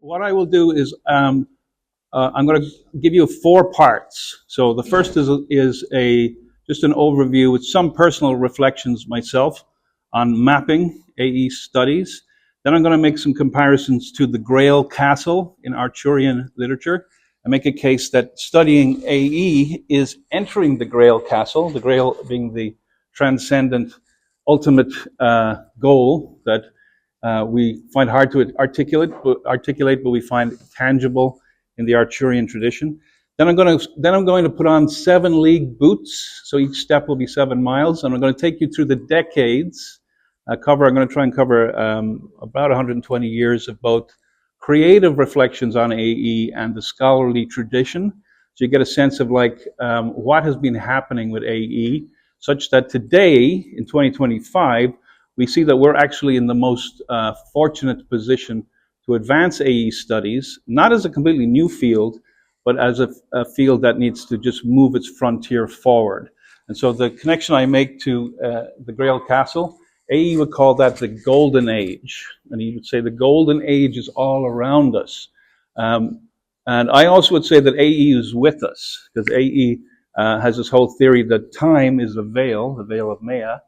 what I will do is I'm going to give you 4 parts. So the first is just an overview with some personal reflections myself on mapping AE studies. Then I'm going to make some comparisons to the Grail castle in Arthurian literature and make a case that studying AE is entering the Grail castle, the Grail being the transcendent ultimate goal that we find hard to articulate, but we find tangible in the Arthurian tradition. Then I'm going to put on 7 league boots. So each step will be 7 miles, and I'm going to take you through the decades. I'm going to try and cover about 120 years of both creative reflections on AE and the scholarly tradition. So you get a sense of what has been happening with AE, such that today in 2025 we see that we're actually in the most fortunate position to advance AE studies, not as a completely new field, but as a field that needs to just move its frontier forward. And so the connection I make to the Grail Castle, AE would call that the golden age. And he would say the golden age is all around us. And I also would say that AE is with us, because AE has this whole theory that time is the veil of Maya,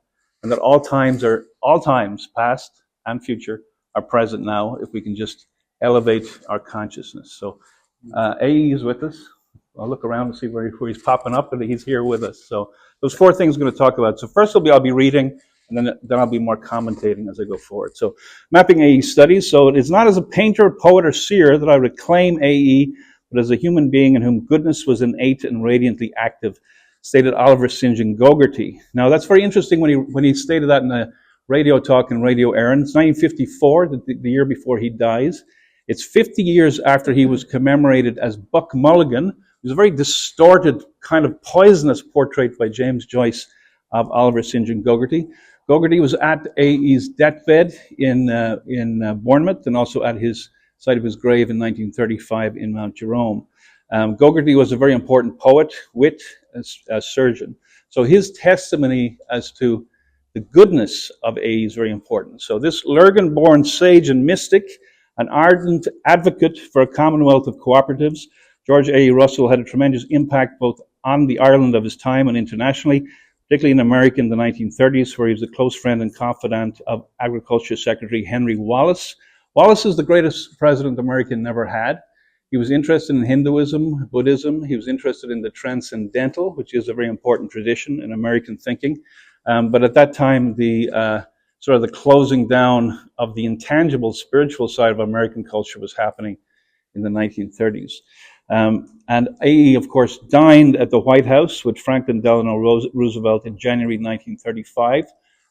and that all times, past and future, are present now if we can just elevate our consciousness. So AE is with us. I'll look around and see where he's popping up, but he's here with us. So those 4 things I'm going to talk about. So first I'll be reading, and then I'll be more commentating as I go forward. So mapping AE studies. So it is not as a painter, poet, or seer that I reclaim AE, but as a human being in whom goodness was innate and radiantly active, stated Oliver St. John Gogarty. Now that's very interesting when he stated that in a radio talk in Radio Erin. It's 1954, the year before he dies. It's 50 years after he was commemorated as Buck Mulligan. It was a very distorted, kind of poisonous portrait by James Joyce of Oliver St. John Gogarty. Gogarty was at AE's deathbed in Bournemouth, and also at his site of his grave in 1935 in Mount Jerome. Gogarty was a very important poet, wit, a surgeon. So his testimony as to the goodness of AE is very important. So this Lurgan-born sage and mystic, an ardent advocate for a commonwealth of cooperatives, George A. Russell had a tremendous impact both on the Ireland of his time and internationally, particularly in America in the 1930s, where he was a close friend and confidant of Agriculture Secretary Henry Wallace. Wallace is the greatest president America never had. He was interested in Hinduism, Buddhism. He was interested in the transcendental, which is a very important tradition in American thinking. But at that time, the sort of the closing down of the intangible spiritual side of American culture was happening in the 1930s. And AE, of course, dined at the White House with Franklin Delano Roosevelt in January 1935.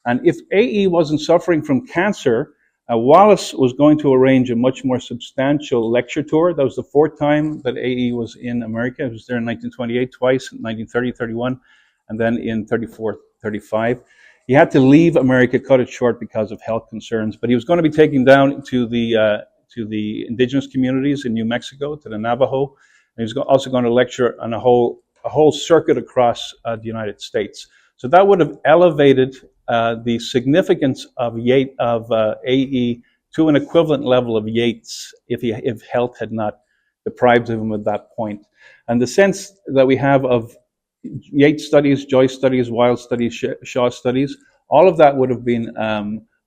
And if AE wasn't suffering from cancer, Wallace was going to arrange a much more substantial lecture tour. That was the 4th time that AE was in America. He was there in 1928 twice, in 1930, 31, and then in 34, 35. He had to leave America, cut it short because of health concerns, but he was going to be taken down to the indigenous communities in New Mexico, to the Navajo, and he was also going to lecture on a whole circuit across the United States. So that would have elevated the significance of AE to an equivalent level of Yeats if health had not deprived him at that point. And the sense that we have of Yeats studies, Joyce studies, Wilde studies, Shaw studies, all of that would have been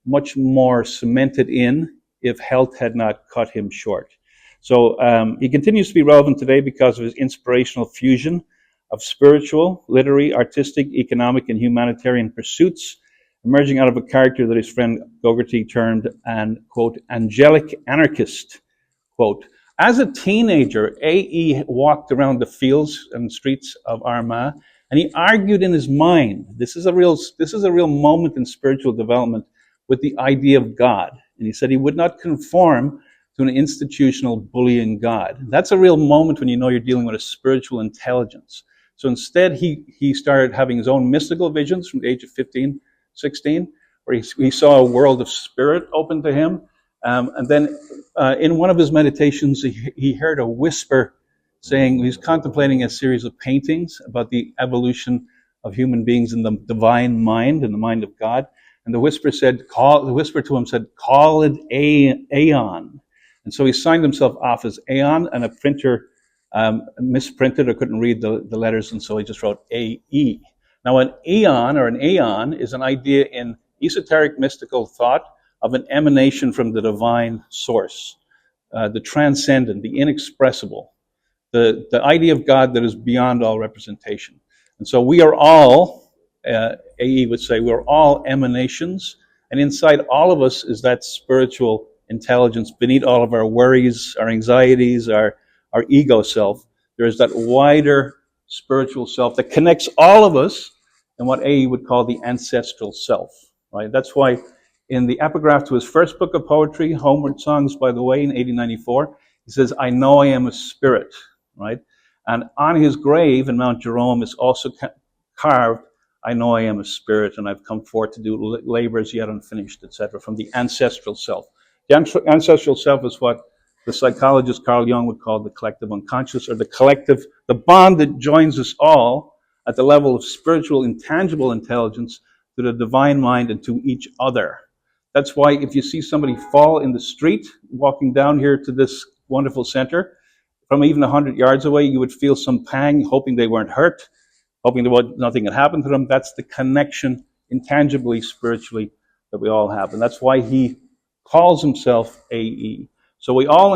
much more cemented in if health had not cut him short. So he continues to be relevant today because of his inspirational fusion of spiritual, literary, artistic, economic, and humanitarian pursuits, emerging out of a character that his friend Gogarty termed an, quote, angelic anarchist, quote. As a teenager, AE walked around the fields and streets of Armagh, and he argued in his mind, this is a real moment in spiritual development, with the idea of God. And he said he would not conform to an institutional bullying God. That's a real moment when you know you're dealing with a spiritual intelligence. So instead, he started having his own mystical visions from the age of 15, 16, where he saw a world of spirit open to him. And then in one of his meditations, he heard a whisper saying he's contemplating a series of paintings about the evolution of human beings in the divine mind, in the mind of God. And the whisper to him said, call it Aeon. And so he signed himself off as Aeon, and a printer misprinted or couldn't read the letters, and so he just wrote AE. Now, an eon or an aeon is an idea in esoteric mystical thought of an emanation from the divine source, the transcendent, the inexpressible, the idea of God that is beyond all representation. And so we are all, AE would say, we're all emanations, and inside all of us is that spiritual intelligence beneath all of our worries, our anxieties, our ego self. There is that wider spiritual self that connects all of us in what AE would call the ancestral self, right? That's why in the epigraph to his first book of poetry, Homeward Songs, by the way, in 1894, he says, I know I am a spirit, right? And on his grave in Mount Jerome is also carved, I know I am a spirit, and I've come forth to do labors yet unfinished, etc., from the ancestral self. The ancestral self is what the psychologist Carl Jung would call the collective unconscious, or the bond that joins us all at the level of spiritual, intangible intelligence to the divine mind and to each other. That's why if you see somebody fall in the street, walking down here to this wonderful center, from even 100 yards away, you would feel some pang, hoping they weren't hurt, hoping nothing had happened to them. That's the connection, intangibly, spiritually, that we all have. And that's why he calls himself AE. So we're all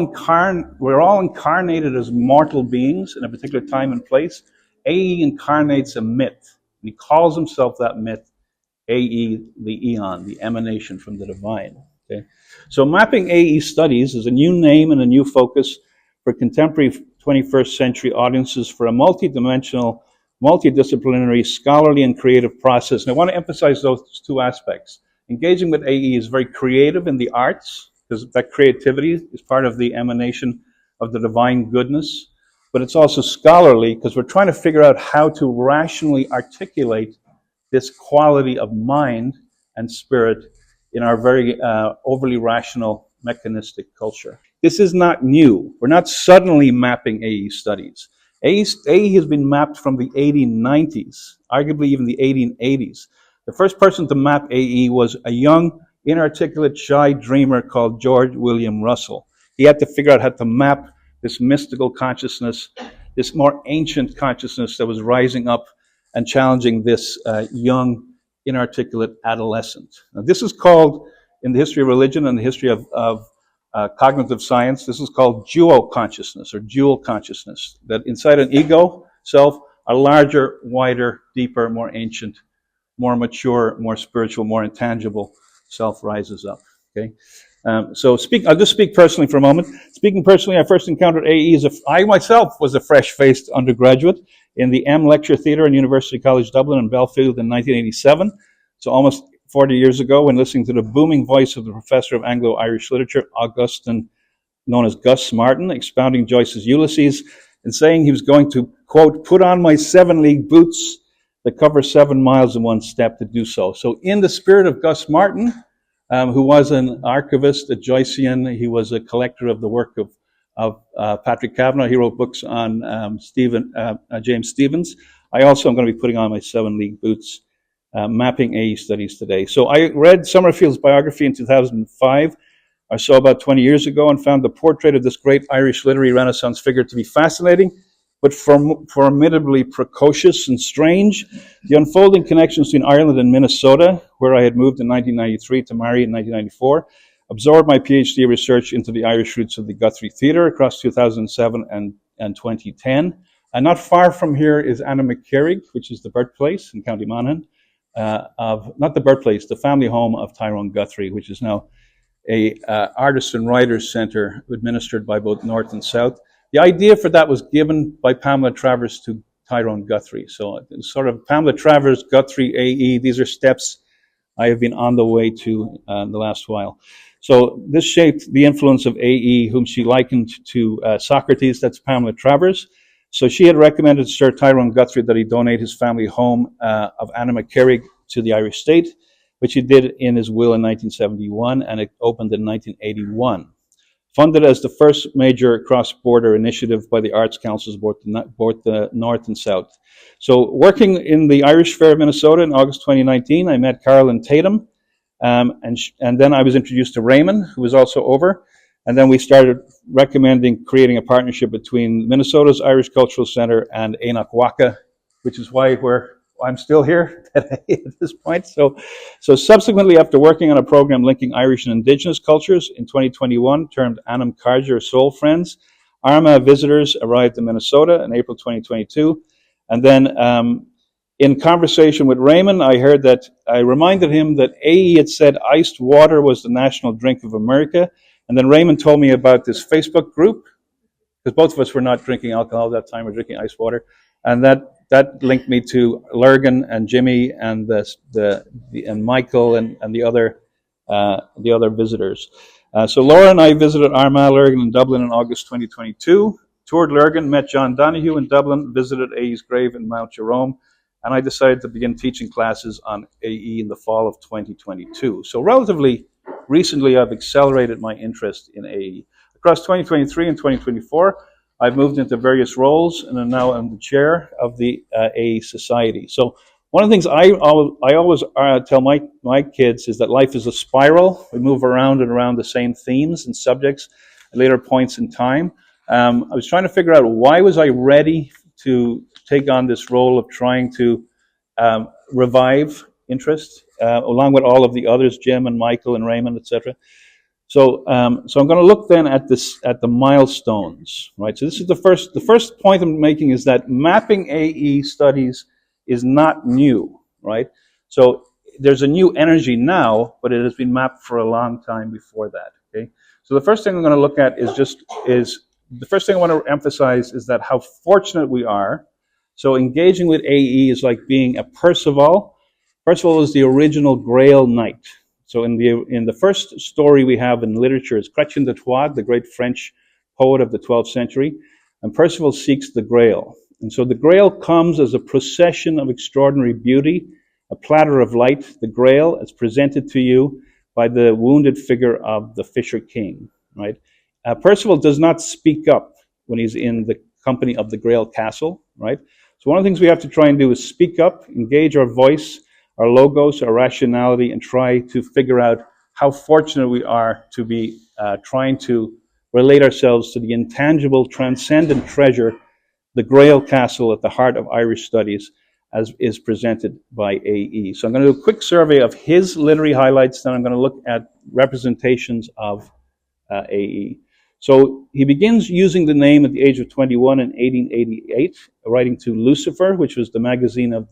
incarnated as mortal beings in a particular time and place. AE incarnates a myth. And he calls himself that myth, AE, the eon, the emanation from the divine. Okay? So mapping AE studies is a new name and a new focus for contemporary 21st century audiences for a multidimensional, multidisciplinary, scholarly, and creative process. And I want to emphasize those two aspects. Engaging with AE is very creative in the arts, because that creativity is part of the emanation of the divine goodness. But it's also scholarly, because we're trying to figure out how to rationally articulate this quality of mind and spirit in our very overly rational, mechanistic culture. This is not new. We're not suddenly mapping AE studies. AE has been mapped from the 1890s, arguably even the 1880s. The first person to map AE was a young, inarticulate, shy dreamer called George William Russell. He had to figure out how to map this mystical consciousness, this more ancient consciousness that was rising up and challenging this young, inarticulate adolescent. Now, this is called, in the history of religion and the history of cognitive science, this is called duo-consciousness or dual consciousness, that inside an ego self, a larger, wider, deeper, more ancient, more mature, more spiritual, more intangible self rises up. Okay, I'll just speak personally for a moment. Speaking personally, I first encountered AE I myself was a fresh-faced undergraduate in the M Lecture Theatre in University College Dublin in Belfield in 1987. So almost 40 years ago, when listening to the booming voice of the professor of Anglo-Irish literature, Augustine, known as Gus Martin, expounding Joyce's Ulysses, and saying he was going to, quote, put on my 7-league boots that cover 7 miles in one step to do so. So in the spirit of Gus Martin, who was an archivist, a Joycean, he was a collector of the work of Patrick Kavanagh. He wrote books on James Stevens. I also am going to be putting on my 7-league boots, mapping AE studies today. So I read Summerfield's biography in 2005, or so about 20 years ago, and found the portrait of this great Irish literary Renaissance figure to be fascinating, but formidably precocious and strange. The unfolding connections between Ireland and Minnesota, where I had moved in 1993 to marry in 1994, absorbed my PhD research into the Irish roots of the Guthrie Theatre across 2007 and 2010. And not far from here is Anna McCarrig, which is the birthplace in County Monaghan, the family home of Tyrone Guthrie, which is now a artists and writers centre administered by both North and South. The idea for that was given by Pamela Travers to Tyrone Guthrie. So sort of Pamela Travers, Guthrie, AE, these are steps I have been on the way to the last while. So this shaped the influence of AE, whom she likened to Socrates. That's Pamela Travers. So she had recommended to Sir Tyrone Guthrie that he donate his family home of Anna McCarrig to the Irish state, which he did in his will in 1971, and it opened in 1981. Funded as the first major cross-border initiative by the Arts Councils, both the North and South. So working in the Irish Fair of Minnesota in August 2019, I met Carolyn Tatum, and then I was introduced to Raymond, who was also over. And then we started recommending creating a partnership between Minnesota's Irish Cultural Center and Enoch Waka, which is why I'm still here today at this point. So subsequently, after working on a program linking Irish and Indigenous cultures in 2021, termed Anam Carger Soul Friends, Armagh visitors arrived in Minnesota in April 2022. And then in conversation with Raymond, I reminded him that AE had said iced water was the national drink of America. And then Raymond told me about this Facebook group, because both of us were not drinking alcohol at that time, we were drinking ice water. And that linked me to Lurgan and Jimmy and and Michael and the other visitors. So Laura and I visited Armagh, Lurgan, and Dublin in August 2022. Toured Lurgan, met John Donoghue in Dublin, visited AE's grave in Mount Jerome, and I decided to begin teaching classes on AE in the fall of 2022. So relatively recently, I've accelerated my interest in AE. Across 2023 and 2024, I've moved into various roles, and I'm now the chair of the AE Society. So one of the things I always tell my kids is that life is a spiral. We move around and around the same themes and subjects at later points in time. I was trying to figure out, why was I ready to take on this role of trying to revive interest, along with all of the others, Jim and Michael and Raymond, etc. So I'm going to look then at the milestones, right? So this is the first point I'm making, is that mapping AE studies is not new, right? So there's a new energy now, but it has been mapped for a long time before that. Okay. So the first thing I'm going to look at the first thing I want to emphasize is that how fortunate we are. So engaging with AE is like being a Percival. Percival is the original Grail knight. So in the first story we have in literature is Chrétien de Troyes, the great French poet of the 12th century, and Percival seeks the Grail. And so the Grail comes as a procession of extraordinary beauty, a platter of light, the Grail, as presented to you by the wounded figure of the Fisher King, right? Percival does not speak up when he's in the company of the Grail castle, right? So one of the things we have to try and do is speak up, engage our voice, our logos, our rationality, and try to figure out how fortunate we are to be trying to relate ourselves to the intangible, transcendent treasure, the Grail castle at the heart of Irish studies, as is presented by AE. So I'm going to do a quick survey of his literary highlights, then I'm going to look at representations of AE. So he begins using the name at the age of 21 in 1888, writing to Lucifer, which was the magazine of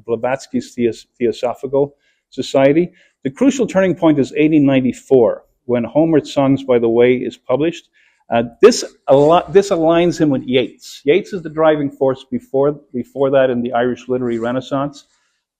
Blavatsky's Theosophical Society. The crucial turning point is 1894, when Homer's Songs by the Way is published. This aligns him with Yeats. Yeats is the driving force before that in the Irish literary Renaissance.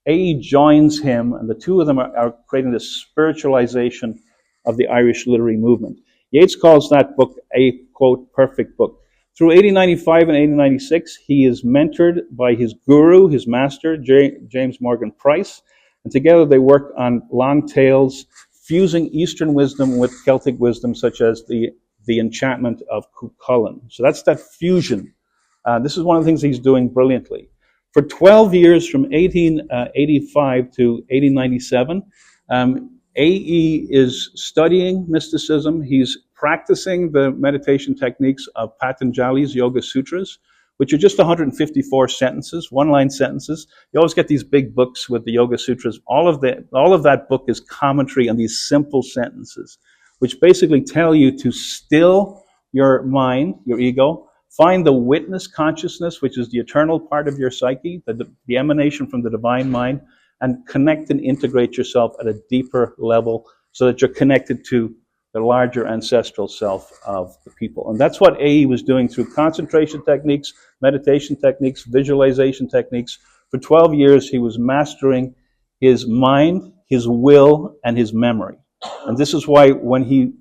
AE joins him, and the two of them are creating this spiritualization of the Irish literary movement. Yeats calls that book a, quote, perfect book. Through 1895 and 1896, he is mentored by his guru, his master, James Morgan Price, and together they work on long tales, fusing Eastern wisdom with Celtic wisdom, such as the enchantment of Cuchulainn. So that's that fusion. This is one of the things he's doing brilliantly. For 12 years, from 1885 to 1897, AE is studying mysticism. He's practicing the meditation techniques of Patanjali's Yoga Sutras, which are just 154 sentences, one-line sentences. You always get these big books with the Yoga Sutras. All of that book is commentary on these simple sentences, which basically tell you to still your mind, your ego, find the witness consciousness, which is the eternal part of your psyche, the emanation from the divine mind, and connect and integrate yourself at a deeper level so that you're connected to the larger ancestral self of the people. And that's what AE was doing through concentration techniques, meditation techniques, visualization techniques. For 12 years, he was mastering his mind, his will, and his memory. And this is why when he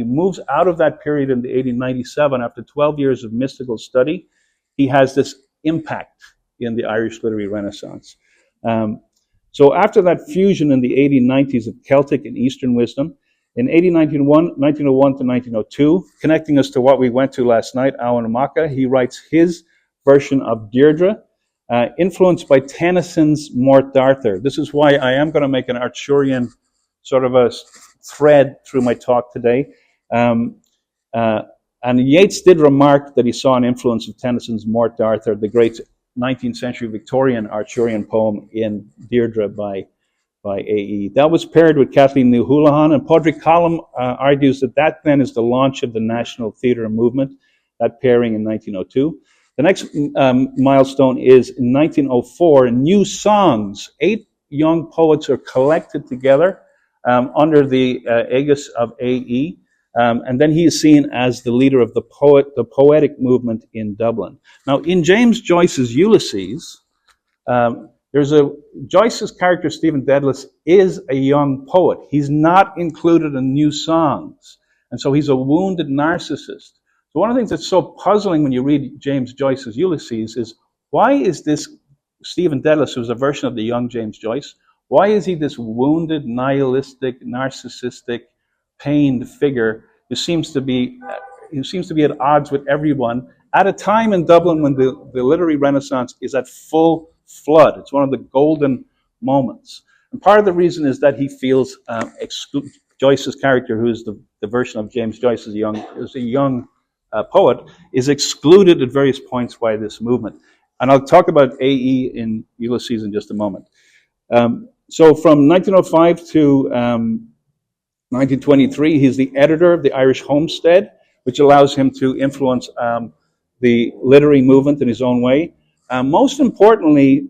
moves out of that period in the 1897, after 12 years of mystical study, he has this impact in the Irish literary Renaissance. So after that fusion in the 1890s of Celtic and Eastern wisdom, in 1901 to 1902, connecting us to what we went to last night, Alan Maka, he writes his version of Deirdre, influenced by Tennyson's Mort d'Arthur. This is why I am going to make an Arthurian sort of a thread through my talk today. Uh, and Yeats did remark that he saw an influence of Tennyson's Morte d'Arthur, the great 19th century Victorian Arthurian poem, in Deirdre by A.E. That was paired with Kathleen New Houlihan, and Padraig Colum argues that then is the launch of the national theatre movement, that pairing in 1902. The next milestone is in 1904, new songs. 8 young poets are collected together under the aegis of A.E., and then he is seen as the leader of the poetic movement in Dublin. Now, in James Joyce's Ulysses, Joyce's character, Stephen Dedalus, is a young poet. He's not included in new songs, and so he's a wounded narcissist. So one of the things that's so puzzling when you read James Joyce's Ulysses is, why is this Stephen Dedalus, who's a version of the young James Joyce, why is he this wounded, nihilistic, narcissistic, pained figure who seems to be at odds with everyone at a time in Dublin when the literary Renaissance is at full flood? It's one of the golden moments. And part of the reason is that he feels Joyce's character, who is the version of James Joyce as a young poet, is excluded at various points by this movement. And I'll talk about A.E. in Ulysses in just a moment. So from 1905 to 1923, he's the editor of the Irish Homestead, which allows him to influence the literary movement in his own way. Most importantly,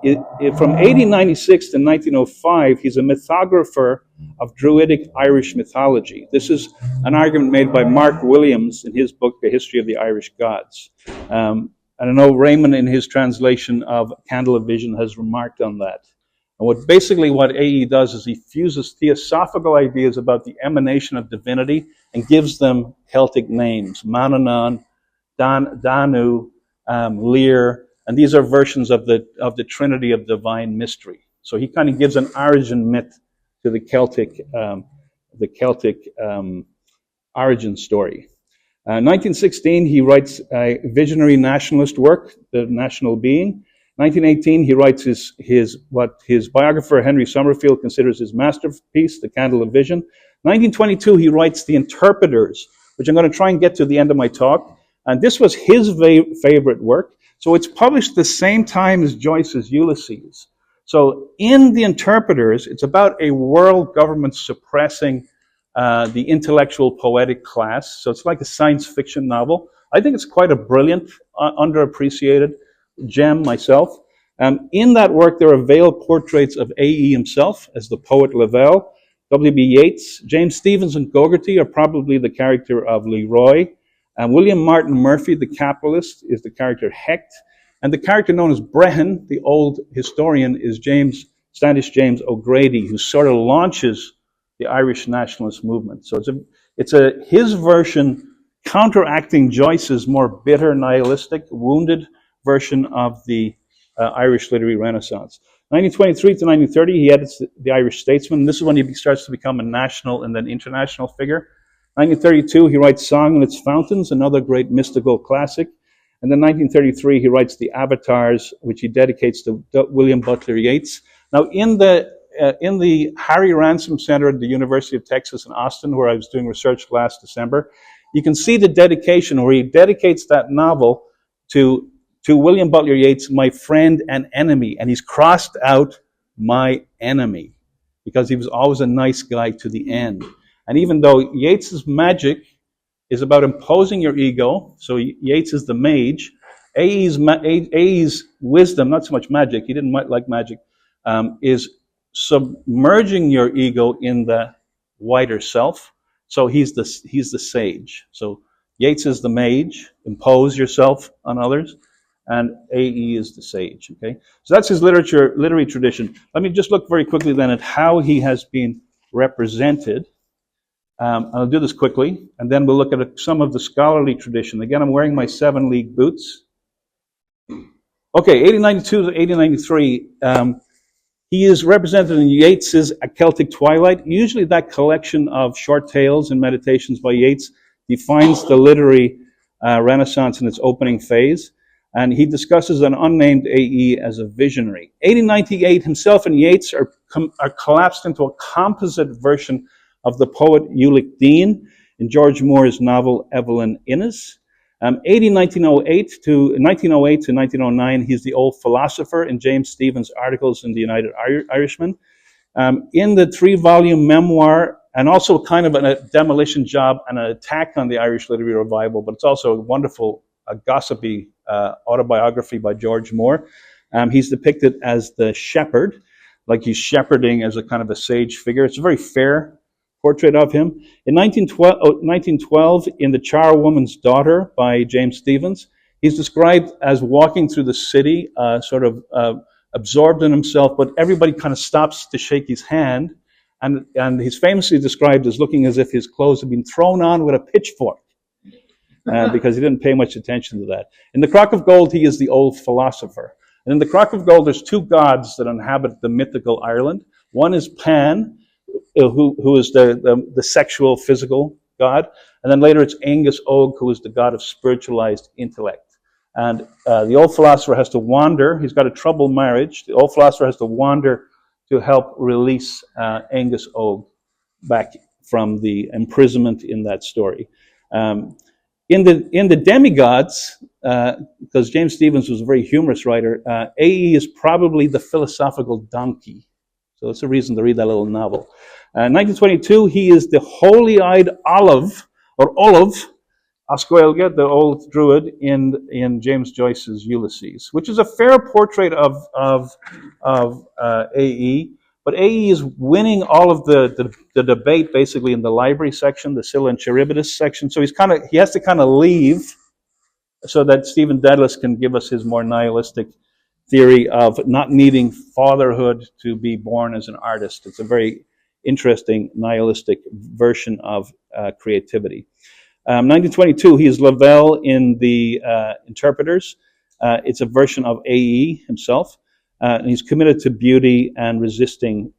from 1896 to 1905, he's a mythographer of Druidic Irish mythology. This is an argument made by Mark Williams in his book, The History of the Irish Gods. And I know Raymond, in his translation of Candle of Vision, has remarked on that. And what A.E. does is he fuses theosophical ideas about the emanation of divinity and gives them Celtic names: Manannán, Danu, Lear, and these are versions of the Trinity of divine mystery. So he kind of gives an origin myth to the Celtic origin story. 1916, he writes a visionary nationalist work, The National Being. 1918, he writes what his biographer Henry Summerfield considers his masterpiece, The Candle of Vision. 1922, he writes The Interpreters, which I'm going to try and get to the end of my talk. And this was his favorite work. So it's published the same time as Joyce's Ulysses. So in The Interpreters, it's about a world government suppressing the intellectual poetic class. So it's like a science fiction novel. I think it's quite a brilliant, underappreciated gem myself. In that work, there are veiled portraits of A.E. himself as the poet Lavelle, W.B. Yeats, James Stephens and Gogarty are probably the character of Leroy. William Martin Murphy, the capitalist, is the character Hecht. And the character known as Brehon, the old historian, is Standish James O'Grady, who sort of launches the Irish nationalist movement. So it's his version counteracting Joyce's more bitter, nihilistic, wounded version of the Irish literary Renaissance. 1923 to 1930, he edits the Irish Statesman. This is when he starts to become a national and then international figure. 1932, he writes Song and Its Fountains, another great mystical classic. And then 1933, he writes The Avatars, which he dedicates to William Butler Yeats. Now, in the Harry Ransom Center at the University of Texas in Austin, where I was doing research last December, you can see the dedication where he dedicates that novel to William Butler Yeats, my friend and enemy. And he's crossed out my enemy because he was always a nice guy to the end. And even though Yeats's magic is about imposing your ego, so Yeats is the mage, A.E.'s wisdom, not so much magic, he didn't like magic, is submerging your ego in the wider self. So he's the sage. So Yeats is the mage, impose yourself on others, and A.E. is the sage. Okay, so that's his literary tradition. Let me just look very quickly then at how he has been represented. I'll do this quickly, and then we'll look at some of the scholarly tradition. Again, I'm wearing my 7 League boots. Okay, 1892 to 1893. He is represented in Yeats's A Celtic Twilight. Usually that collection of short tales and meditations by Yeats defines the literary Renaissance in its opening phase. And he discusses an unnamed A.E. as a visionary. 1898, himself and Yeats are collapsed into a composite version of the poet Ulick Dean. in George Moore's novel Evelyn Innes. 1908 to 1909, he's the old philosopher in James Stephen's articles in the United Irishman. In the 3-volume memoir, and also kind of a demolition job and an attack on the Irish literary revival, but it's also a wonderful, gossipy autobiography by George Moore. He's depicted as the shepherd, like he's shepherding as a kind of a sage figure. It's a very fair portrait of him. In 1912, in The Charwoman's Daughter by James Stephens, he's described as walking through the city, sort of absorbed in himself, but everybody kind of stops to shake his hand, and he's famously described as looking as if his clothes had been thrown on with a pitchfork, because he didn't pay much attention to that. In The Crock of Gold, he is the old philosopher. And in The Crock of Gold, there's 2 gods that inhabit the mythical Ireland. One is Pan, who is the sexual, physical god, and then later it's Angus Og, who is the god of spiritualized intellect. And the old philosopher has to wander. He's got a troubled marriage. The old philosopher has to wander to help release Angus Og back from the imprisonment in that story. In the demigods, because James Stephens was a very humorous writer, A.E. is probably the philosophical donkey. So that's a reason to read that little novel. 1922, he is the holy-eyed olive, Oscoelga, the old druid, in James Joyce's Ulysses, which is a fair portrait of A.E., but A.E. is winning all of the debate basically in the library section, the Scylla and Charybdis section, so he has to kind of leave so that Stephen Dedalus can give us his more nihilistic theory of not needing fatherhood to be born as an artist. It's a very interesting nihilistic version of creativity. 1922, he is Lavelle in The Interpreters. It's a version of A.E. himself. And he's committed to beauty and resisting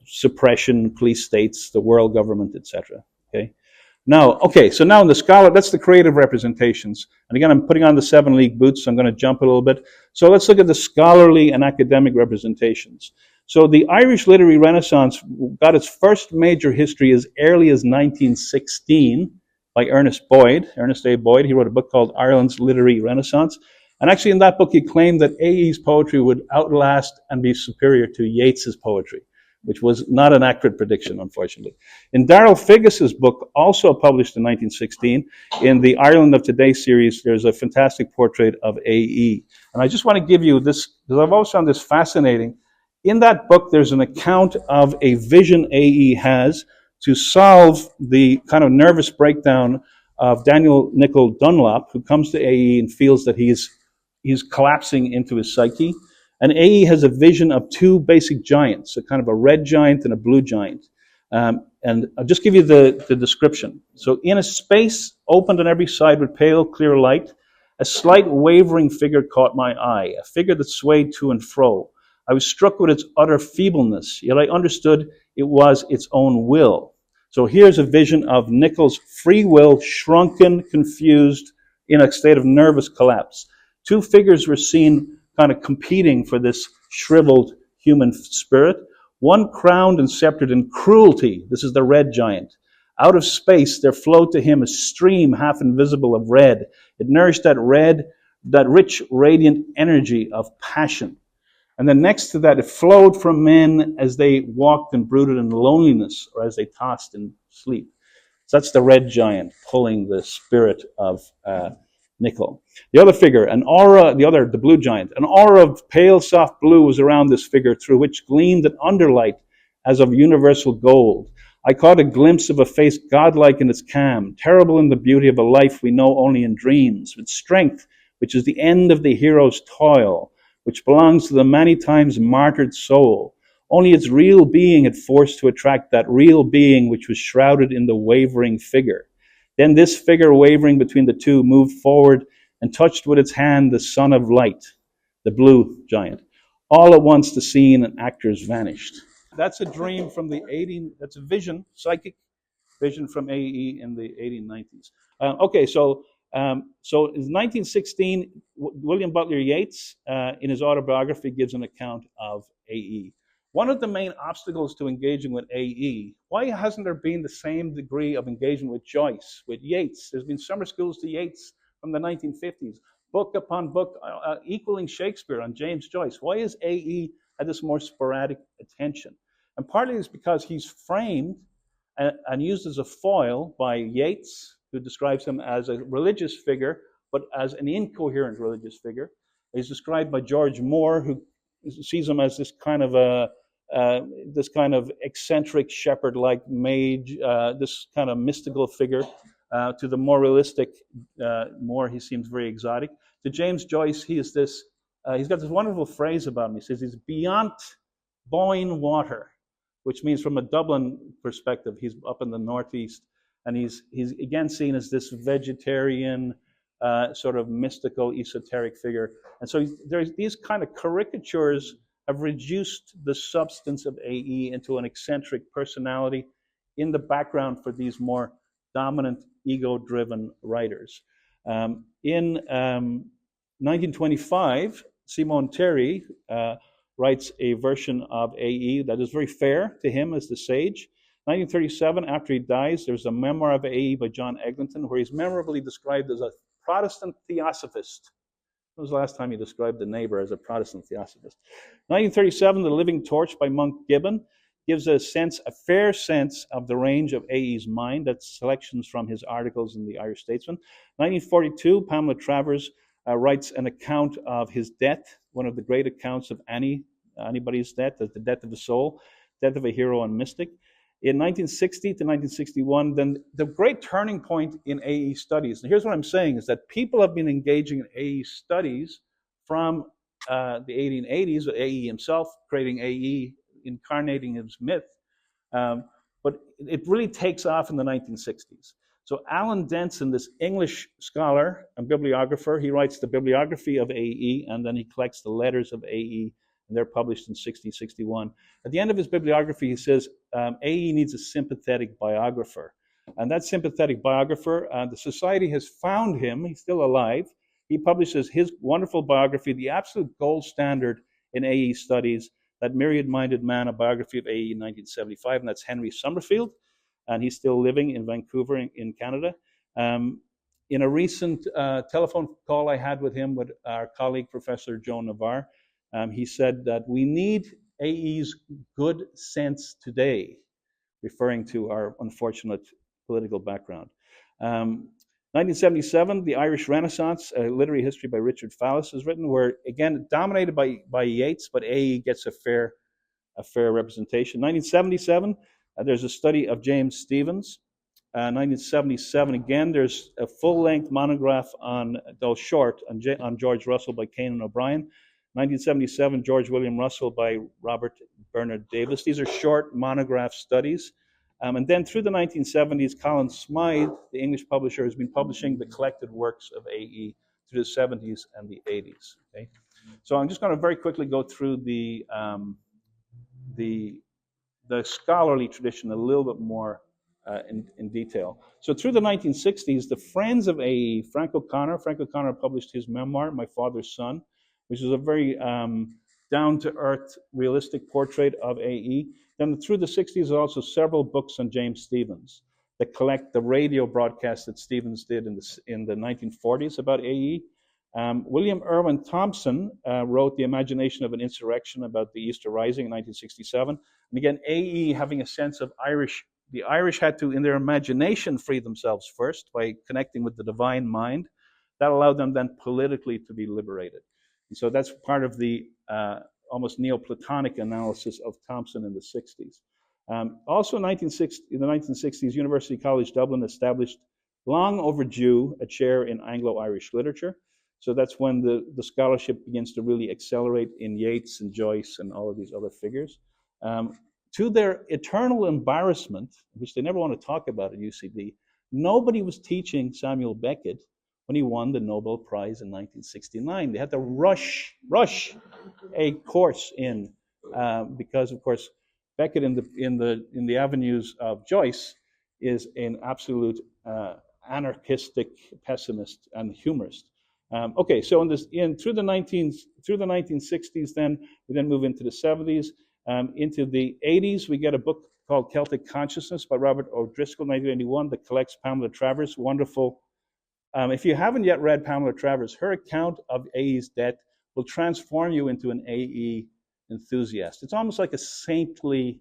suppression, police states, the world government, etc. Okay. So now in the scholar, that's the creative representations. And again, I'm putting on the 7 league boots, so I'm going to jump a little bit. So let's look at the scholarly and academic representations. So the Irish literary Renaissance got its first major history as early as 1916 by Ernest A. Boyd. He wrote a book called Ireland's Literary Renaissance. And actually in that book he claimed that A.E.'s poetry would outlast and be superior to Yeats's poetry, which was not an accurate prediction, unfortunately. In Darrell Figgis's book, also published in 1916, in the Ireland of Today series, there's a fantastic portrait of A.E. And I just want to give you this, because I've always found this fascinating. In that book, there's an account of a vision A.E. has to solve the kind of nervous breakdown of Daniel Nicol Dunlop, who comes to A.E. and feels that he's collapsing into his psyche. And A.E. has a vision of 2 basic giants, a kind of a red giant and a blue giant. And I'll just give you the description. So in a space opened on every side with pale, clear light, a slight wavering figure caught my eye, a figure that swayed to and fro. I was struck with its utter feebleness, yet I understood it was its own will. So here's a vision of Nicol's free will, shrunken, confused, in a state of nervous collapse. 2 figures were seen kind of competing for this shriveled human spirit. One crowned and sceptered in cruelty. This is the red giant. Out of space there flowed to him a stream half invisible of red. It nourished that rich, radiant energy of passion. And then next to that, it flowed from men as they walked and brooded in loneliness or as they tossed in sleep. So that's the red giant pulling the spirit of Nicol. The other figure, the blue giant, an aura of pale soft blue was around this figure, through which gleamed an underlight as of universal gold. I caught a glimpse of a face godlike in its calm, terrible in the beauty of a life we know only in dreams, with strength which is the end of the hero's toil, which belongs to the many times martyred soul. Only its real being had forced to attract that real being which was shrouded in the wavering figure. Then this figure, wavering between the 2, moved forward and touched with its hand the sun of light, the blue giant. All at once the scene and actors vanished. That's a dream from that's a vision, psychic vision from A.E. in the 1890s. So in 1916, William Butler Yeats, in his autobiography, gives an account of A.E. One of the main obstacles to engaging with AE, why hasn't there been the same degree of engagement with Joyce, with Yeats? There's been summer schools to Yeats from the 1950s, book upon book equaling Shakespeare on James Joyce. Why has AE had this more sporadic attention? And partly it's because he's framed and used as a foil by Yeats, who describes him as a religious figure, but as an incoherent religious figure. He's described by George Moore, who sees him as this kind of eccentric shepherd-like mage, this kind of mystical figure. To the more realistic Moore, he seems very exotic. To James Joyce, he is this. He's got this wonderful phrase about him. He says he's beyond boiling water, which means from a Dublin perspective, he's up in the northeast, and he's again seen as this vegetarian, sort of mystical, esoteric figure. And so there's these kind of caricatures have reduced the substance of AE into an eccentric personality in the background for these more dominant, ego-driven writers. In 1925, Simon Terry writes a version of AE that is very fair to him as the sage. 1937, after he dies, there's a memoir of AE by John Eglinton, where he's memorably described as a Protestant theosophist. When was the last time he described the neighbor as a Protestant theosophist? 1937, The Living Torch by Monk Gibbon gives a fair sense of the range of AE's mind. That's selections from his articles in the Irish Statesman. 1942, Pamela Travers writes an account of his death, one of the great accounts of anybody's death, the death of the soul, death of a hero and mystic. In 1960 to 1961, then the great turning point in AE studies, and here's what I'm saying, is that people have been engaging in AE studies from the 1880s, with AE himself creating AE, incarnating his myth, but it really takes off in the 1960s. So Alan Denson, this English scholar and bibliographer, he writes the bibliography of AE, and then he collects the letters of AE, and they're published in 60-61. At the end of his bibliography, he says, AE needs a sympathetic biographer. And that sympathetic biographer, the Society has found him, he's still alive. He publishes his wonderful biography, the absolute gold standard in AE studies, That Myriad-Minded Man, a biography of AE in 1975, and that's Henry Summerfield. And he's still living in Vancouver in Canada. In a recent telephone call I had with him with our colleague, Professor Joe Navarre, he said that we need AE's good sense today, referring to our unfortunate political background. 1977, The Irish Renaissance, a literary history by Richard Fallis is written, where, again, dominated by Yeats, but AE gets a fair representation. 1977, there's a study of James Stephens. 1977, again, there's a full-length monograph though short, on George Russell by Kane and O'Brien. 1977, George William Russell by Robert Bernard Davis. These are short monograph studies. And then through the 1970s, Colin Smythe, the English publisher, has been publishing the collected works of AE through the 70s and the 80s. Okay? So I'm just going to very quickly go through the scholarly tradition a little bit more in detail. So through the 1960s, the friends of AE, Frank O'Connor published his memoir, My Father's Son, which is a very down-to-earth, realistic portrait of AE. Then through the 60s, there are also several books on James Stephens that collect the radio broadcasts that Stephens did in the 1940s about AE. William Irwin Thompson wrote The Imagination of an Insurrection about the Easter Rising in 1967. And again, AE having a sense of the Irish had to, in their imagination, free themselves first by connecting with the divine mind. That allowed them then politically to be liberated. And so that's part of the almost Neoplatonic analysis of Thompson in the 60s. Also in the 1960s, University College Dublin established, long overdue, a chair in Anglo-Irish literature. So that's when the scholarship begins to really accelerate in Yeats and Joyce and all of these other figures. To their eternal embarrassment, which they never want to talk about at UCD, nobody was teaching Samuel Beckett when he won the Nobel Prize in 1969. They had to rush a course in because, of course, Beckett in the avenues of Joyce is an absolute anarchistic pessimist and humorist. Okay, so through the 1960s, then we move into the 70s. Into the 80s, we get a book called Celtic Consciousness by Robert O'Driscoll, 1981, that collects Pamela Travers' wonderful. If you haven't yet read Pamela Travers, her account of AE's death will transform you into an AE enthusiast. It's almost like a saintly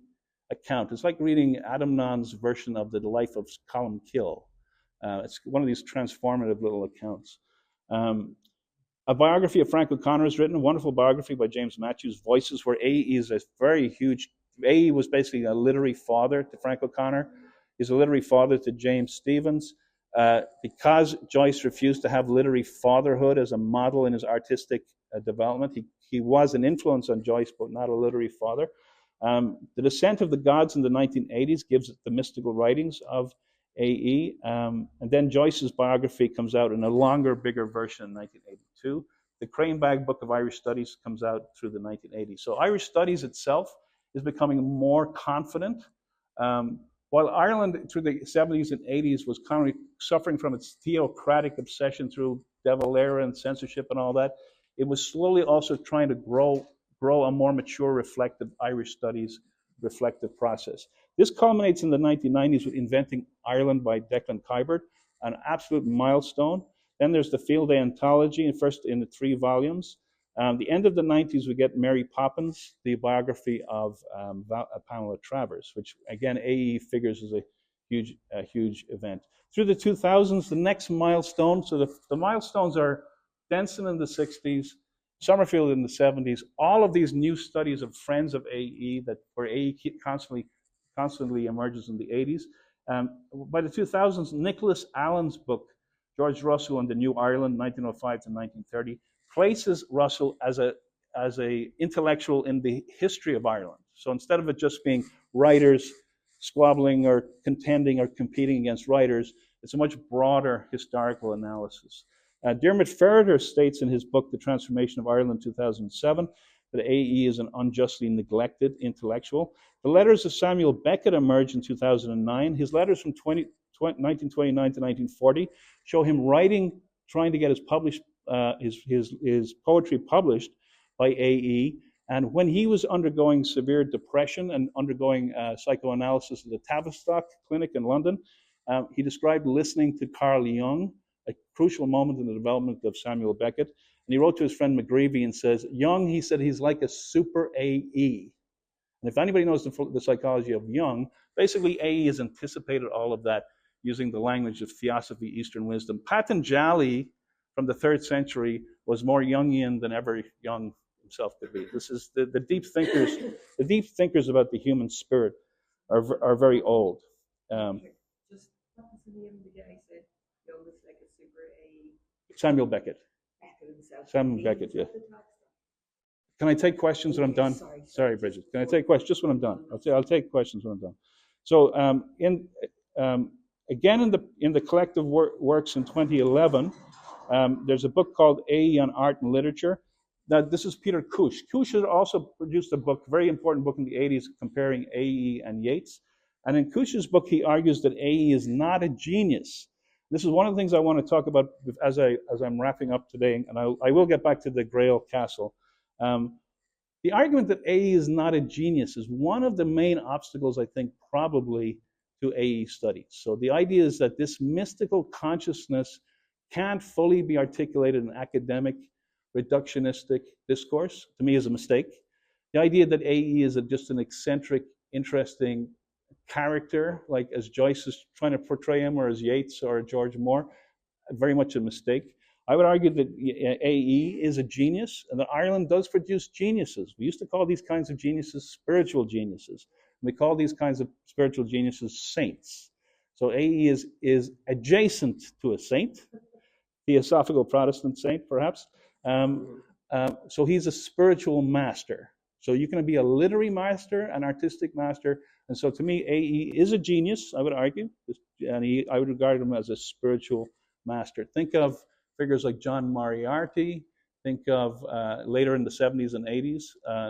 account. It's like reading Adam Nann's version of the life of Columkill. It's one of these transformative little accounts. A biography of Frank O'Connor is written, a wonderful biography by James Matthews, Voices, where AE is a very huge. AE was basically a literary father to Frank O'Connor. He's a literary father to James Stephens. Because Joyce refused to have literary fatherhood as a model in his artistic development, he was an influence on Joyce, but not a literary father. The Descent of the Gods in the 1980s gives the mystical writings of AE, and then Joyce's biography comes out in a longer, bigger version in 1982. The Cranebag Book of Irish Studies comes out through the 1980s. So Irish Studies itself is becoming more confident. While Ireland through the 70s and 80s was currently suffering from its theocratic obsession through De Valera and censorship and all that, it was slowly also trying to grow a more mature, reflective Irish studies reflective process. This culminates in the 1990s with Inventing Ireland by Declan Kiberd, an absolute milestone. Then there's the Field Day Anthology, first in the 3 volumes. The end of the 90s, we get Mary Poppins, the biography of Pamela Travers, which again, AE figures as a huge event. Through the 2000s, the next milestone, so the milestones are Denson in the 60s, Summerfield in the 70s, all of these new studies of friends of AE, where AE constantly emerges in the 80s. By the 2000s, Nicholas Allen's book, George Russell and the New Ireland, 1905 to 1930, places Russell as a intellectual in the history of Ireland. So instead of it just being writers squabbling or contending or competing against writers, it's a much broader historical analysis. Dermot Ferriter states in his book, The Transformation of Ireland, 2007, that AE is an unjustly neglected intellectual. The letters of Samuel Beckett emerged in 2009. His letters from 1929 to 1940 show him writing, trying to get his poetry published by AE. And when he was undergoing severe depression and undergoing psychoanalysis at the Tavistock Clinic in London, he described listening to Carl Jung, a crucial moment in the development of Samuel Beckett. And he wrote to his friend McGreevy and says, Jung, he said, he's like a super AE. And if anybody knows the psychology of Jung, basically AE has anticipated all of that using the language of Theosophy, Eastern wisdom. Patanjali from the 3rd century was more Jungian than ever Jung himself could be. This is the deep thinkers. The deep thinkers about the human spirit are very old. Just what was the name of the guy said Jung was like a super AE? Samuel Beckett. Samuel Beckett, yeah. Can I take questions when I'm done? Sorry, Bridget. Can I take questions just when I'm done? I'll take questions when I'm done. So again in the collective works in 2011, there's a book called AE on Art and Literature. Now, this is Peter Cush. Cush has also produced a book, very important book in the 80s, comparing AE and Yeats. And in Cush's book, he argues that AE is not a genius. This is one of the things I want to talk about as I'm wrapping up today, and I will get back to the Grail Castle. The argument that AE is not a genius is one of the main obstacles, I think, probably to AE studies. So the idea is that this mystical consciousness can't fully be articulated in academic, reductionistic discourse, to me is a mistake. The idea that AE is just an eccentric, interesting character, like as Joyce is trying to portray him, or as Yeats or George Moore, very much a mistake. I would argue that AE is a genius, and that Ireland does produce geniuses. We used to call these kinds of geniuses spiritual geniuses. We call these kinds of spiritual geniuses saints. So AE is adjacent to a saint, Theosophical Protestant saint, perhaps. So he's a spiritual master. So you can be a literary master, an artistic master, and so to me, AE is a genius, I would argue, and I would regard him as a spiritual master. Think of figures like John Moriarty, think of later in the 70s and 80s,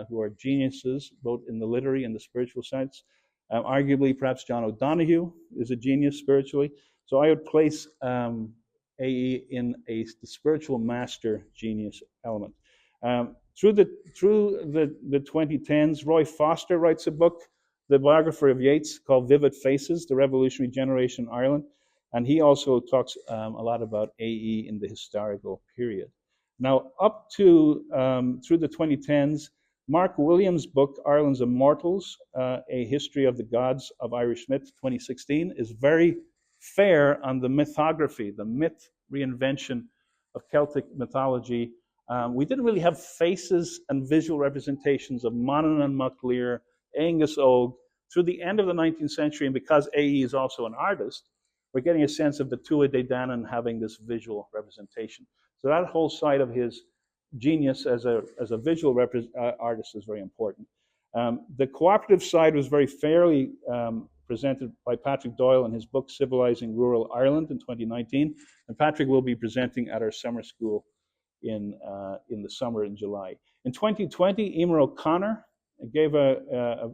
who are geniuses, both in the literary and the spiritual sense. Arguably, perhaps John O'Donoghue is a genius spiritually. So I would place AE in the spiritual master genius element. through the 2010s, Roy Foster writes a book, the biographer of Yeats, called Vivid Faces, The Revolutionary Generation in Ireland. And he also talks a lot about AE in the historical period. Now, up to through the 2010s, Mark Williams' book, Ireland's Immortals, A History of the Gods of Irish Myth, 2016, is very fair on the mythography, the myth reinvention of Celtic mythology. We didn't really have faces and visual representations of Monaghan and Mucklear, Angus Og, through the end of the 19th century, and because AE is also an artist, we're getting a sense of the Tuatha De Danann having this visual representation. So that whole side of his genius as a visual artist is very important. The cooperative side was very fairly presented by Patrick Doyle in his book, Civilizing Rural Ireland in 2019. And Patrick will be presenting at our summer school in the summer in July. In 2020, Emer O'Connor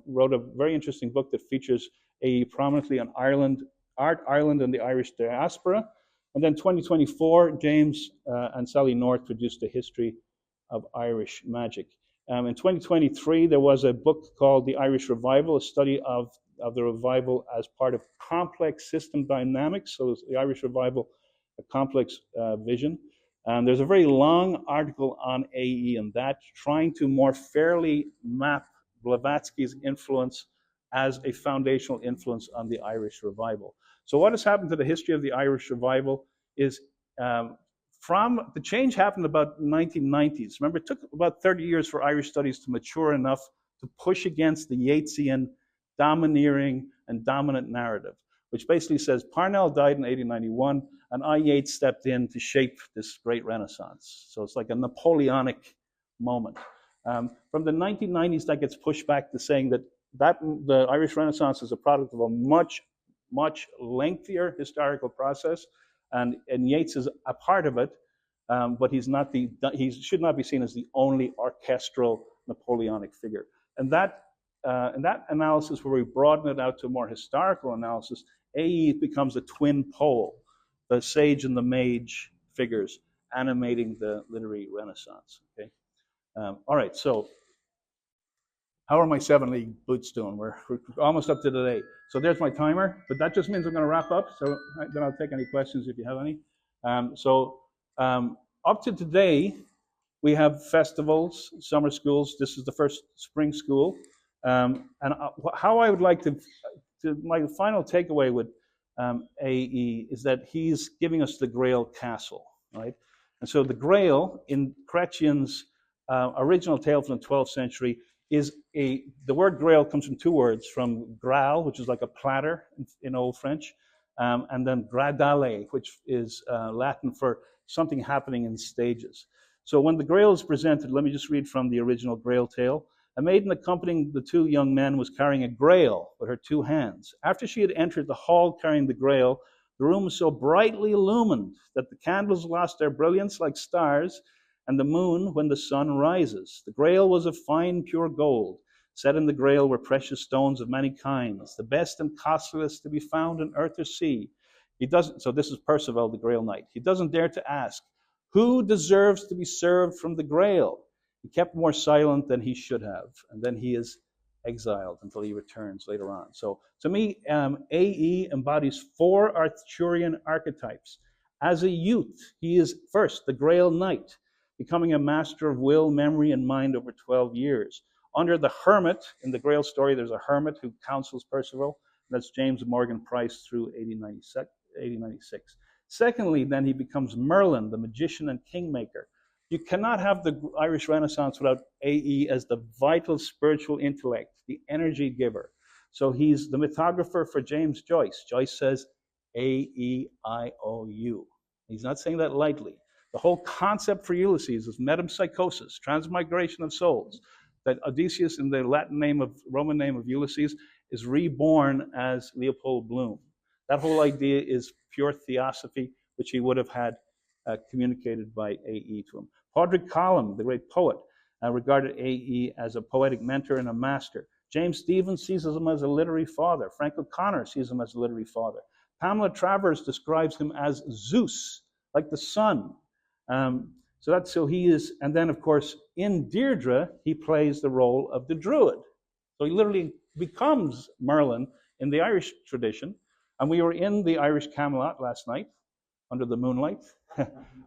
wrote a very interesting book that features AE prominently on Ireland, Art Ireland and the Irish diaspora. And then 2024, James and Sally North produced a history of Irish magic. In 2023, there was a book called The Irish Revival, a study of the revival as part of complex system dynamics. So the Irish Revival, a complex vision. There's a very long article on AE and that, trying to more fairly map Blavatsky's influence as a foundational influence on the Irish Revival. So what has happened to the history of the Irish Revival is from the change happened about 1990s. Remember, it took about 30 years for Irish studies to mature enough to push against the Yeatsian domineering and dominant narrative, which basically says Parnell died in 1891 and I. Yeats stepped in to shape this great Renaissance. So it's like a Napoleonic moment. From the 1990s, that gets pushed back to saying that the Irish Renaissance is a product of a much lengthier historical process, and Yeats is a part of it, but he should not be seen as the only orchestral Napoleonic figure. And that analysis, where we broaden it out to a more historical analysis, AE becomes a twin pole, the sage and the mage figures animating the literary Renaissance. Okay, all right, so how are my 7-league boots doing? We're almost up to the day. So there's my timer, but that just means I'm going to wrap up. So then I'll take any questions if you have any. Up to today, we have festivals, summer schools. This is the first spring school. How I would like to my final takeaway with AE is that he's giving us the Grail castle, right? And so the Grail, in Chrétien's original tale from the 12th century, is the word Grail comes from two words, from Graal, which is like a platter in Old French, and then gradale, which is Latin for something happening in stages. So when the Grail is presented, let me just read from the original Grail tale. A maiden accompanying the two young men was carrying a Grail with her two hands. After she had entered the hall carrying the Grail, the room was so brightly illumined that the candles lost their brilliance like stars, and the moon when the sun rises. The Grail was of fine, pure gold. Set in the Grail were precious stones of many kinds, the best and costliest to be found in earth or sea. So this is Percival, the Grail Knight. He doesn't dare to ask, who deserves to be served from the Grail? He kept more silent than he should have, and then he is exiled until he returns later on. So to me, AE embodies 4 Arthurian archetypes. As a youth, he is first the Grail Knight, becoming a master of will, memory, and mind over 12 years. Under the hermit, in the Grail story, there's a hermit who counsels Percival. That's James Morgan Price through 1896. Secondly, then he becomes Merlin, the magician and kingmaker. You cannot have the Irish Renaissance without AE as the vital spiritual intellect, the energy giver. So he's the mythographer for James Joyce. Joyce says A-E-I-O-U. He's not saying that lightly. The whole concept for Ulysses is metempsychosis, transmigration of souls. That Odysseus, in the Roman name of Ulysses, is reborn as Leopold Bloom. That whole idea is pure theosophy, which he would have had communicated by AE to him. Padraig Colum, the great poet, regarded AE as a poetic mentor and a master. James Stephens sees him as a literary father. Frank O'Connor sees him as a literary father. Pamela Travers describes him as Zeus, like the sun. So he is, and then of course in Deirdre he plays the role of the druid. So he literally becomes Merlin in the Irish tradition. And we were in the Irish Camelot last night under the moonlight.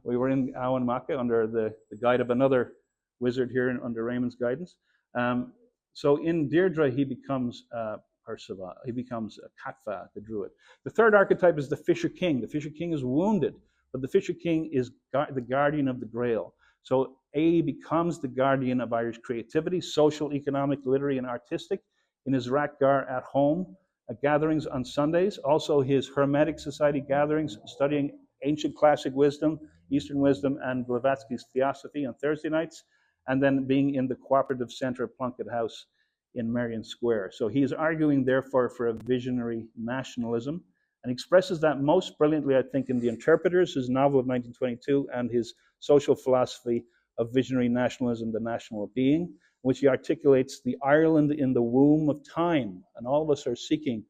We were in Awan Macha under the guide of another wizard here under Raymond's guidance. So in Deirdre, he becomes Percival. He becomes Catfa, the druid. The third archetype is the Fisher King. The Fisher King is wounded, but the Fisher King is the guardian of the Grail. So A becomes the guardian of Irish creativity, social, economic, literary, and artistic in his Ratgar at home gatherings on Sundays. Also his Hermetic Society gatherings, studying ancient classic wisdom, Eastern wisdom, and Blavatsky's Theosophy on Thursday nights, and then being in the Cooperative Center Plunkett House in Merrion Square. So he is arguing, therefore, for a visionary nationalism, and expresses that most brilliantly, I think, in The Interpreters, his novel of 1922, and his social philosophy of visionary nationalism, the national being, which he articulates the Ireland in the womb of time, and all of us are seeking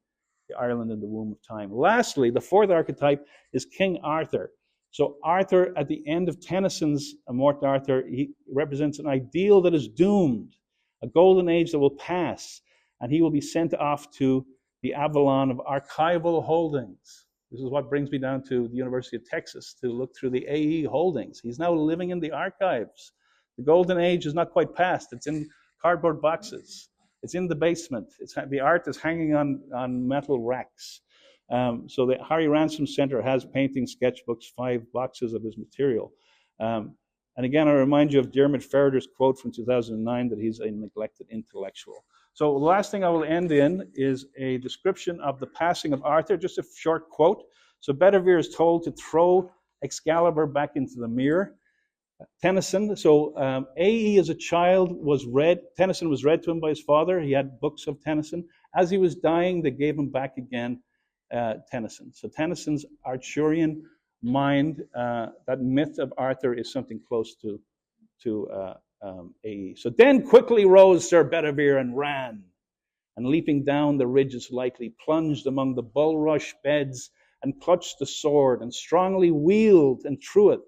the Ireland in the womb of time. Lastly, the fourth archetype is King Arthur. So Arthur, at the end of Tennyson's Morte Arthur, he represents an ideal that is doomed, a golden age that will pass, and he will be sent off to the Avalon of archival holdings. This is what brings me down to the University of Texas to look through the AE holdings. He's now living in the archives. The golden age is not quite past. It's in cardboard boxes. It's in the basement. The art is hanging on metal racks. So the Harry Ransom Center has paintings, sketchbooks, 5 boxes of his material. And again, I remind you of Dermot Ferriter's quote from 2009 that he's a neglected intellectual. So the last thing I will end in is a description of the passing of Arthur, just a short quote. So Bedivere is told to throw Excalibur back into the mirror. Tennyson, so A.E. as a child Tennyson was read to him by his father. He had books of Tennyson. As he was dying, they gave him back again Tennyson. So Tennyson's Arthurian mind, that myth of Arthur is something close to A.E. So then quickly rose Sir Bedivere and ran, and leaping down the ridges lightly, plunged among the bulrush beds, and clutched the sword, and strongly wheeled and threw it.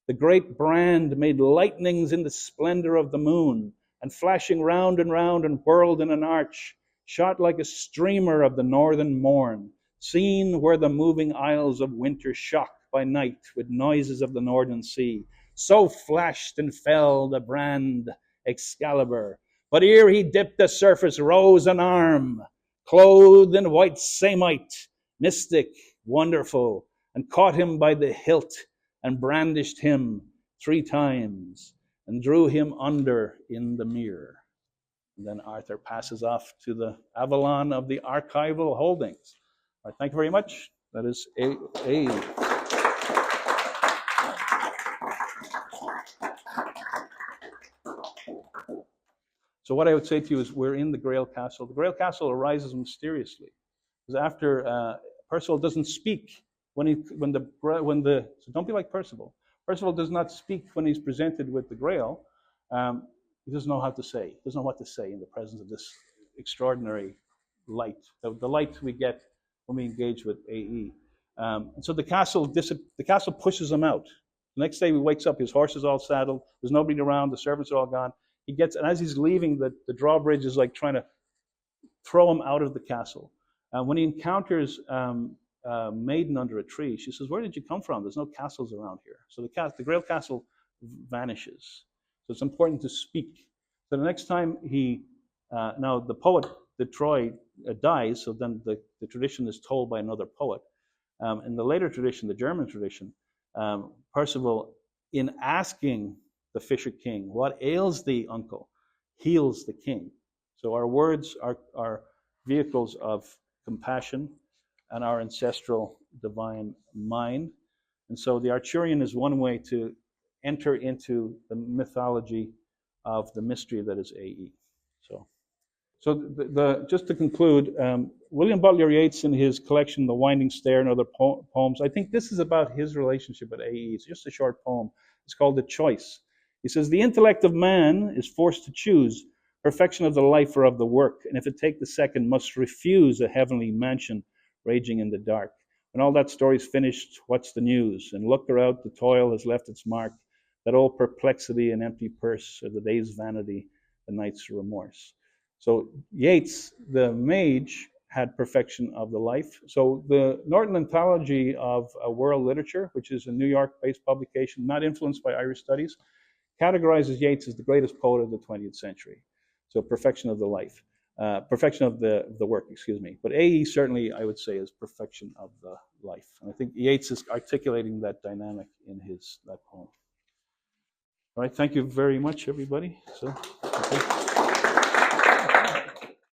The great brand made lightnings in the splendor of the moon, and flashing round and whirled in an arch, shot like a streamer of the northern morn, seen where the moving isles of winter shock by night with noises of the northern sea. So flashed and fell the brand Excalibur. But ere he dipped the surface rose an arm, clothed in white samite, mystic, wonderful, and caught him by the hilt, and brandished him 3 times, and drew him under in the mirror. And then Arthur passes off to the Avalon of the archival holdings. All right, thank you very much. That is A. So what I would say to you is we're in the Grail Castle. The Grail Castle arises mysteriously. Because after Percival doesn't speak so don't be like Percival. Percival does not speak when he's presented with the Grail. He doesn't know how to say. He doesn't know what to say in the presence of this extraordinary light, the light we get when we engage with AE. And so the castle pushes him out. The next day he wakes up, his horse is all saddled, there's nobody around, the servants are all gone. And as he's leaving, the drawbridge is like trying to throw him out of the castle. When he encounters a maiden under a tree, she says, "Where did you come from? There's no castles around here." So the Grail Castle vanishes. So it's important to speak. So the next time now the poet, the Troy, dies, so then the tradition is told by another poet. In the later tradition, the German tradition, Percival, in asking the Fisher King, "What ails thee, uncle?" heals the king. So our words are vehicles of compassion and our ancestral divine mind. And so the Arthurian is one way to enter into the mythology of the mystery that is AE. So just to conclude, William Butler Yeats in his collection, The Winding Stair and Other Poems, I think this is about his relationship with AE. It's just a short poem. It's called The Choice. He says, "The intellect of man is forced to choose perfection of the life or of the work, and if it take the second, must refuse a heavenly mansion raging in the dark. When all that story's finished, what's the news? And look her out, the toil has left its mark. that old perplexity and empty purse are the day's vanity, the night's remorse. So Yeats, the mage, had perfection of the life. So the Norton Anthology of World Literature, which is a New York-based publication, not influenced by Irish studies, categorizes Yeats as the greatest poet of the 20th century. So perfection of the life, perfection of the work, excuse me. But A.E. certainly, I would say, is perfection of the life. And I think Yeats is articulating that dynamic in that poem. All right, thank you very much, everybody. So. Okay.